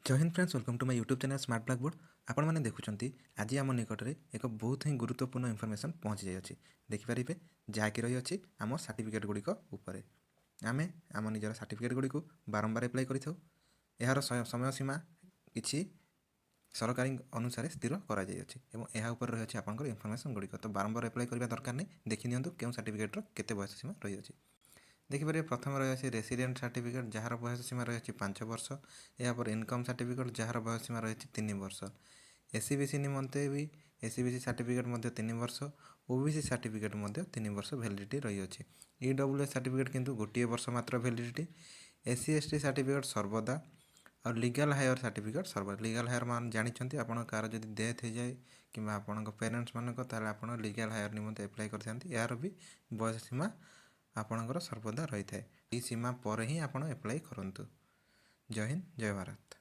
जय हिंद friends, welcome to my YouTube channel smart blackboard. आपण मैंने देखुं आज आम निकट में एक बहुत ही गुरुत्वपूर्ण इनफॉरमेशन पहुँची जाइए। देखिपारे जहाँकि रही आम सर्टिफिकेट गुड़िक आम आम निजर सर्टिफिकेट गुड़ी बारंबार एप्लाई करूँ। यार समय सीमा किसी सरकारी अनुसार स्थिर कर रही आपंकर इनफॉरमेशन गुड़िक तो बारंबार एप्लाई करने दरकार नहीं। देखी दिंतु क्यों सर्टिफिकेटर केते बयस सीमा रही है। देखिए प्रथम रही है रेसिडेंट सर्टिफिकेट जार बयस सीमा रही है 5 वर्ष। यापर इनकम सर्टिफिकेट जार बयस सीमा रही है 3 वर्ष। एससीबीसी निमंते भी एससीबीसी सर्टिफिकेट 3 वर्ष। ओबीसी सर्टिफिकेट 3 वर्ष भैलिडिटी रही है। ईडब्ल्यूएस सर्टिफिकेट किंतु गोटे वर्ष मात्र भैलिडिटी। एससी एसटी सर्टिफिकेट सर्वदा और लीगल हायर सर्टिफिकेट सर्वदा। लीगल हायर मान जानते आप कार जब डेथ हो जाए कि आपण पेरेन्ट्स मानक आप लीगल हायर निमंते एप्लाई करते यार भी बयस सीमा आपणकर सर्वदा रही है। ये सीमा पर ही आप एप्लाई करूँ। जय हिंद, जय भारत।